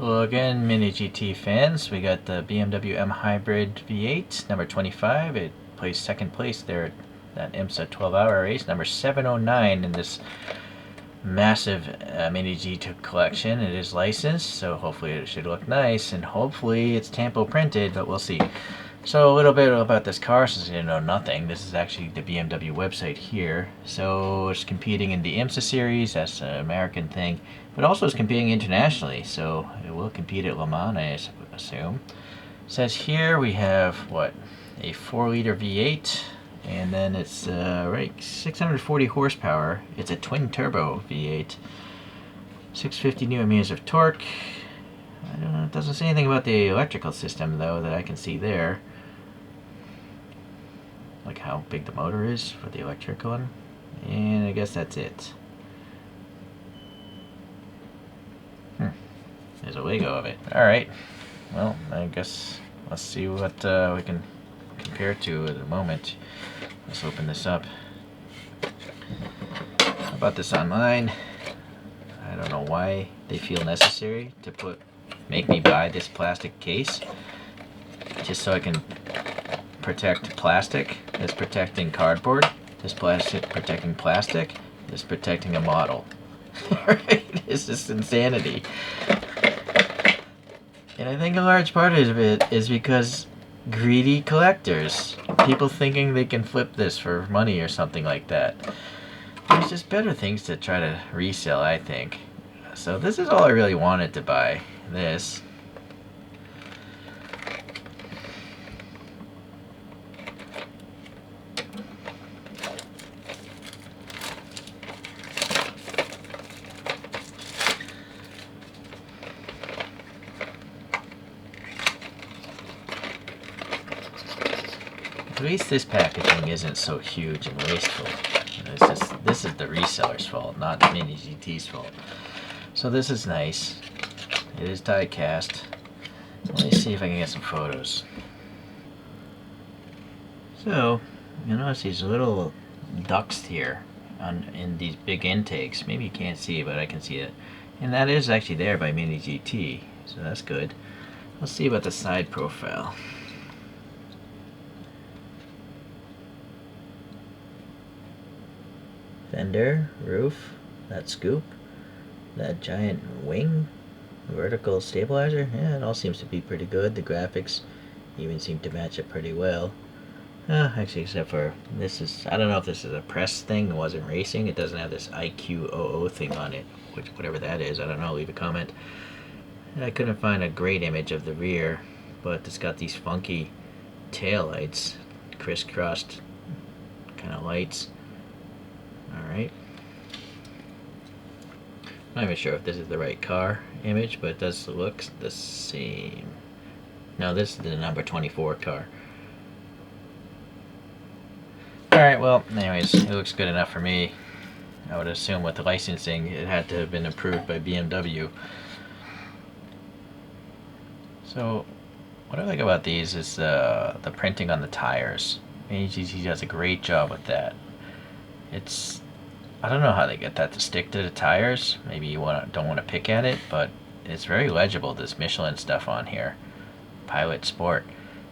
Hello again, MiniGT fans. We got the BMW M Hybrid V8, number 25. It placed second place there at that IMSA 12-hour race, number 709 in this massive MiniGT collection. It is licensed, so hopefully it should look nice, and hopefully it's tampo printed, but we'll see. So a little bit about this car, since you know nothing. This is actually the BMW website here. So it's competing in the IMSA series, that's an American thing, but also it's competing internationally, so it will compete at Le Mans, I assume. It says here we have, what, a 4-liter V8, and then it's right, 640 horsepower. It's a twin-turbo V8, 650 Newton meters of torque. I don't know, it doesn't say anything about the electrical system, though, that I can see there. Like how big the motor is for the electric one. And I guess that's it. There's a Lego of it. Alright. Well, I guess let's see what we can compare it to at the moment. Let's open this up. I bought this online. I don't know why they feel necessary to make me buy this plastic case. Just so I can protect plastic. This protecting cardboard. This plastic protecting plastic. This protecting a model. Right? It's just insanity. And I think a large part of it is because greedy collectors. People thinking they can flip this for money or something like that. There's just better things to try to resell, I think. So this is all I really wanted to buy. This. At least this packaging isn't so huge and wasteful. This is the reseller's fault, not MiniGT's fault. So this is nice. It is die cast. Let me see if I can get some photos. So, you notice these little ducts here in these big intakes. Maybe you can't see it, but I can see it. And that is actually there by MiniGT, so that's good. Let's see about the side profile. Fender, roof, that scoop, that giant wing, vertical stabilizer. Yeah, it all seems to be pretty good. The graphics even seem to match it pretty well. Actually, except for this is, I don't know if this is a press thing. It wasn't racing. It doesn't have this IQOO thing on it, which whatever that is. I don't know. Leave a comment. I couldn't find a great image of the rear, but it's got these funky tail lights, crisscrossed kind of lights. Alright. Not even sure if this is the right car image, but it does look the same. No, this is the number 24 car. Alright, well, anyways, it looks good enough for me. I would assume with the licensing, it had to have been approved by BMW. So, what I like about these is the printing on the tires. MiniGT does a great job with that. I don't know how they get that to stick to the tires. Maybe you don't want to pick at it, but it's very legible, this Michelin stuff on here. Pilot Sport.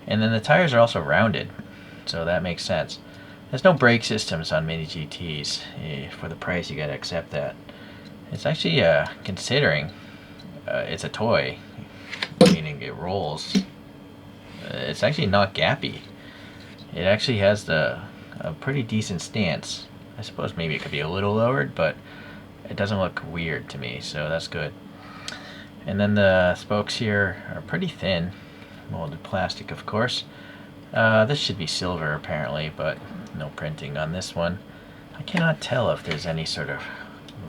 And then the tires are also rounded, so that makes sense. There's no brake systems on MiniGTs. For the price, you gotta accept that. It's actually, considering it's a toy, meaning it rolls, it's actually not gappy. It actually has a pretty decent stance. I suppose maybe it could be a little lowered, but it doesn't look weird to me, so that's good. And then the spokes here are pretty thin, molded plastic, of course. This should be silver, apparently, but no printing on this one. I cannot tell if there's any sort of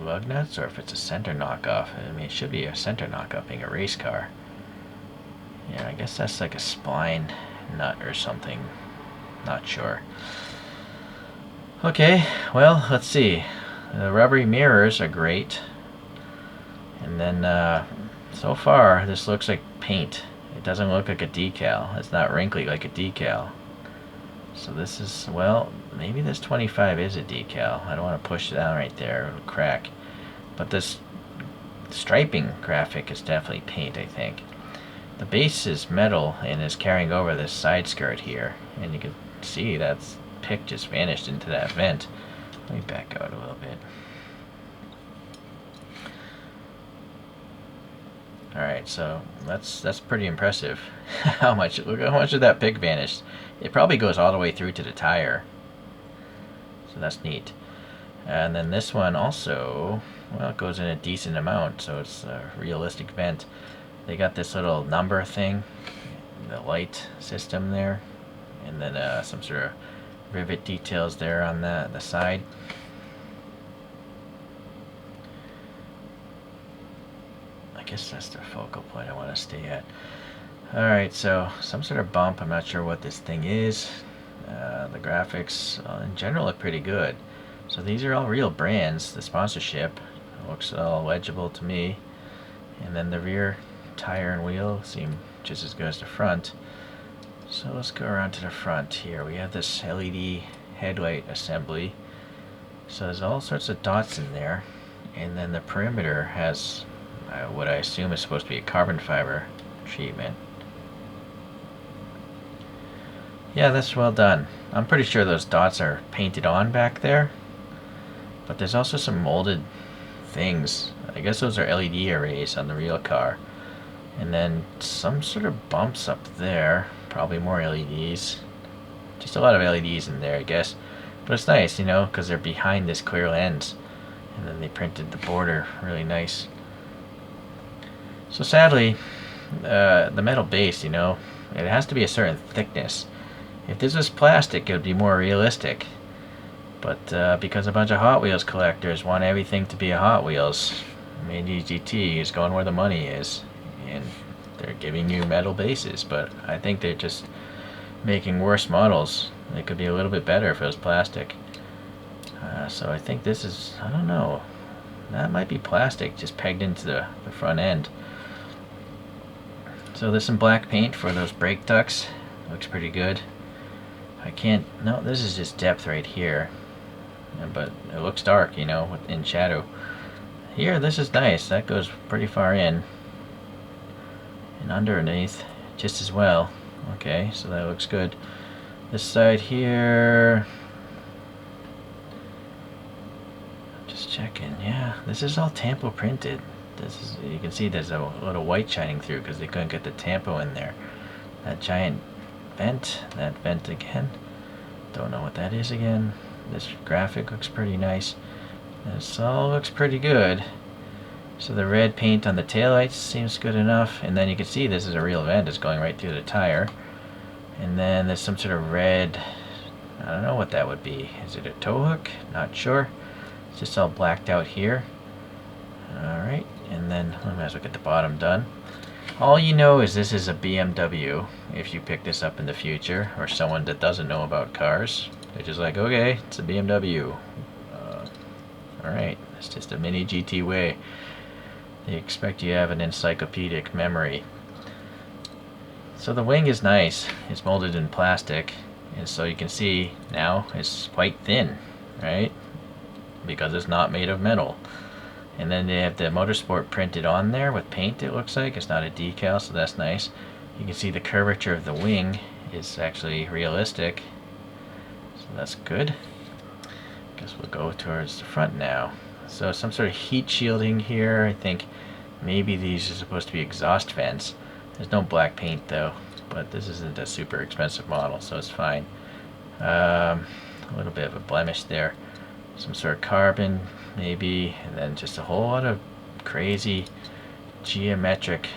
lug nuts or if it's a center knockoff. I mean, it should be a center knockoff being a race car. Yeah, I guess that's like a spline nut or something. Not sure. Okay, well, let's see. The rubbery mirrors are great. And then, so far, this looks like paint. It doesn't look like a decal. It's not wrinkly like a decal. So this is, well, maybe this 25 is a decal. I don't want to push it down right there. It'll crack. But this striping graphic is definitely paint, I think. The base is metal and is carrying over this side skirt here, and you can see that's pick just vanished into that vent. Let me back out a little bit. Alright, so that's pretty impressive. Look how much of that pick vanished. It probably goes all the way through to the tire. So that's neat. And then this one also, well, it goes in a decent amount, so it's a realistic vent. They got this little number thing, the light system there, and then some sort of rivet details there on the side. I guess that's the focal point I want to stay at. Alright, so some sort of bump. I'm not sure what this thing is. The graphics in general look pretty good. So these are all real brands. The sponsorship looks all legible to me. And then the rear tire and wheel seem just as good as the front. So let's go around to the front here. We have this LED headlight assembly. So there's all sorts of dots in there. And then the perimeter has what I assume is supposed to be a carbon fiber treatment. Yeah, that's well done. I'm pretty sure those dots are painted on back there. But there's also some molded things. I guess those are LED arrays on the real car. And then some sort of bumps up there. Probably more LEDs. Just a lot of LEDs in there, I guess. But it's nice, you know, because they're behind this clear lens. And then they printed the border really nice. So sadly, the metal base, you know, it has to be a certain thickness. If this was plastic, it would be more realistic. But because a bunch of Hot Wheels collectors want everything to be a Hot Wheels, MiniGT is going where the money is, and they're giving you metal bases. But I think they're just making worse models. They could be a little bit better if it was plastic. So I think this is, I don't know, that might be plastic just pegged into the front end. So there's some black paint for those brake ducts. Looks pretty good. No, this is just depth right here. But it looks dark, you know, in shadow. Here, this is nice. That goes pretty far in. And underneath, just as well. Okay, so that looks good. This side here... Just checking. Yeah, this is all tampo printed. You can see there's a little white shining through because they couldn't get the tampo in there. That giant vent, that vent again. Don't know what that is again. This graphic looks pretty nice. This all looks pretty good. So the red paint on the taillights seems good enough. And then you can see this is a real vent. It's going right through the tire. And then there's some sort of red, I don't know what that would be. Is it a tow hook? Not sure. It's just all blacked out here. Alright, and then I might as well get the bottom done. All you know is this is a BMW. If you pick this up in the future, or someone that doesn't know about cars, they're just like, okay, it's a BMW. Alright, it's just a MiniGT way. They expect you to have an encyclopedic memory. So the wing is nice. It's molded in plastic, and so you can see now it's quite thin, right? Because it's not made of metal. And then they have the motorsport printed on there with paint, it looks like. It's not a decal, so that's nice. You can see the curvature of the wing is actually realistic. So that's good. Guess we'll go towards the front now. So some sort of heat shielding here. I think maybe these are supposed to be exhaust vents. There's no black paint though, but this isn't a super expensive model, so it's fine. A little bit of a blemish there. Some sort of carbon, maybe, and then just a whole lot of crazy geometric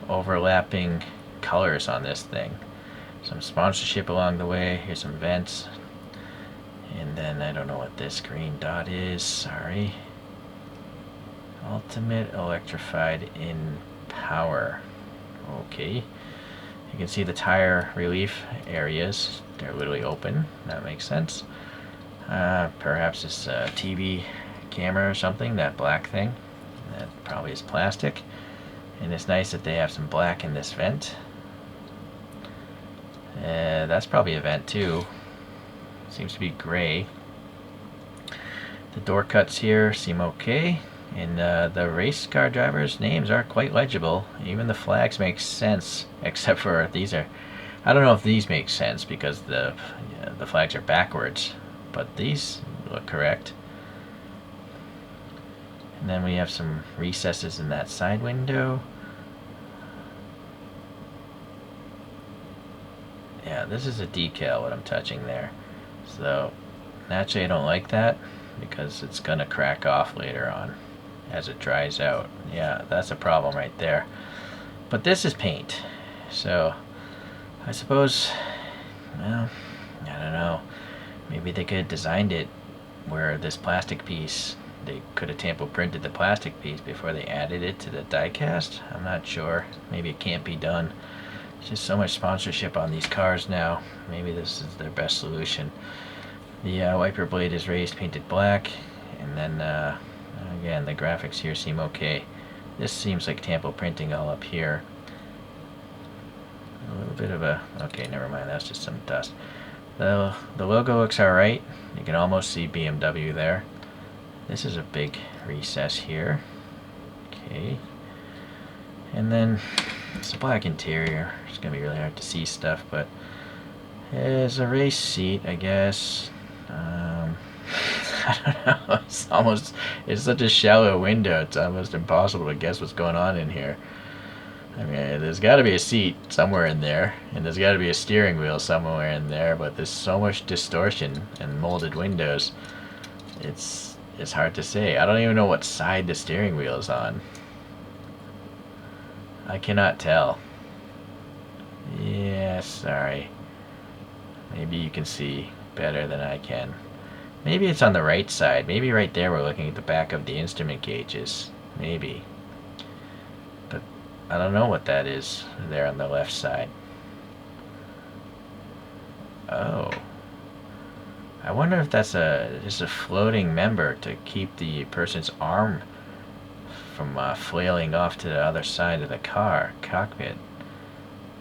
overlapping colors on this thing. Some sponsorship along the way. Here's some vents. And then I don't know what this green dot is, sorry. Ultimate electrified in power. Okay. You can see the tire relief areas. They're literally open. That makes sense. Perhaps it's a TV camera or something, that black thing. That probably is plastic. And it's nice that they have some black in this vent. That's probably a vent too. Seems to be gray. The door cuts here seem okay. And the race car drivers' names are quite legible. Even the flags make sense, except for these are. I don't know if these make sense because the flags are backwards, but these look correct. And then we have some recesses in that side window. Yeah, this is a decal, what I'm touching there. So, naturally I don't like that because it's gonna crack off later on as it dries out. Yeah, that's a problem right there. But this is paint. So, I suppose, well, I don't know. Maybe they could have designed it where this plastic piece, they could have tampo printed the plastic piece before they added it to the diecast. I'm not sure. Maybe it can't be done. There's just so much sponsorship on these cars now. Maybe this is their best solution. The wiper blade is raised, painted black, and then again the graphics here seem okay. This seems like tampo printing all up here. A little bit of a, okay, never mind, that's just some dust. The logo looks alright. You can almost see BMW there. This is a big recess here. Okay. And then it's a black interior. It's going to be really hard to see stuff, but it's a race seat, I guess. I don't know. It's such a shallow window, it's almost impossible to guess what's going on in here. I mean, there's got to be a seat somewhere in there, and there's got to be a steering wheel somewhere in there, but there's so much distortion and molded windows. It's hard to say. I don't even know what side the steering wheel is on. I cannot tell. Yeah, sorry. Maybe you can see better than I can. Maybe it's on the right side. Maybe right there we're looking at the back of the instrument gauges. Maybe. But I don't know what that is there on the left side. Oh. I wonder if that's just a floating member to keep the person's arm from flailing off to the other side of the cockpit.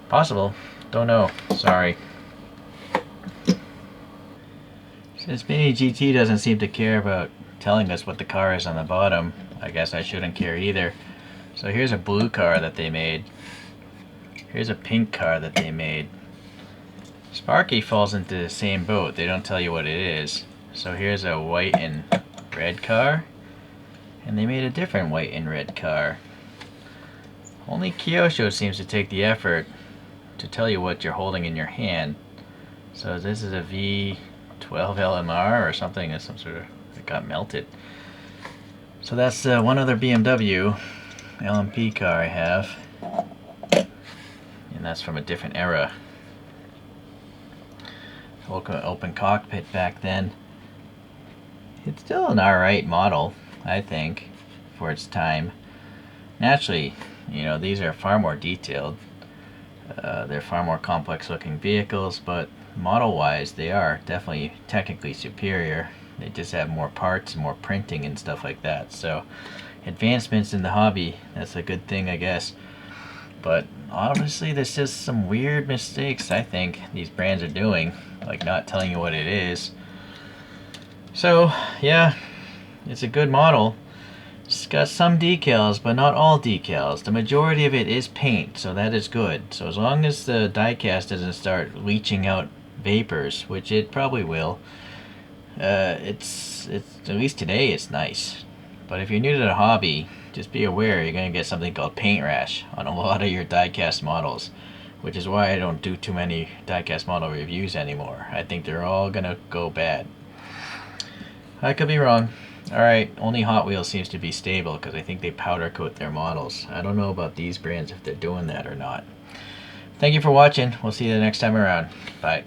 Possible. Don't know. Sorry. Since MiniGT doesn't seem to care about telling us what the car is on the bottom, I guess I shouldn't care either. So here's a blue car that they made. Here's a pink car that they made. Sparky falls into the same boat. They don't tell you what it is. So here's a white and red car. And they made a different white and red car. Only Kyosho seems to take the effort to tell you what you're holding in your hand. So this is a V12 LMR or something. It's some sort of, it got melted. So that's one other BMW LMP car I have. And that's from a different era. Open cockpit back then. It's still an alright model, I think, for its time. Naturally, you know, these are far more detailed. They're far more complex looking vehicles, but model-wise, they are definitely technically superior. They just have more parts, more printing and stuff like that. So, advancements in the hobby, that's a good thing, I guess. But obviously, there's just some weird mistakes, I think, these brands are doing, like not telling you what it is. So, yeah, it's a good model. It's got some decals, but not all decals. The majority of it is paint, so that is good. So as long as the diecast doesn't start leaching out vapors, which it probably will, it's at least today it's nice. But if you're new to the hobby, just be aware you're going to get something called paint rash on a lot of your diecast models, which is why I don't do too many diecast model reviews anymore. I think they're all going to go bad. I could be wrong. Alright, only Hot Wheels seems to be stable because I think they powder coat their models. I don't know about these brands if they're doing that or not. Thank you for watching. We'll see you the next time around. Bye.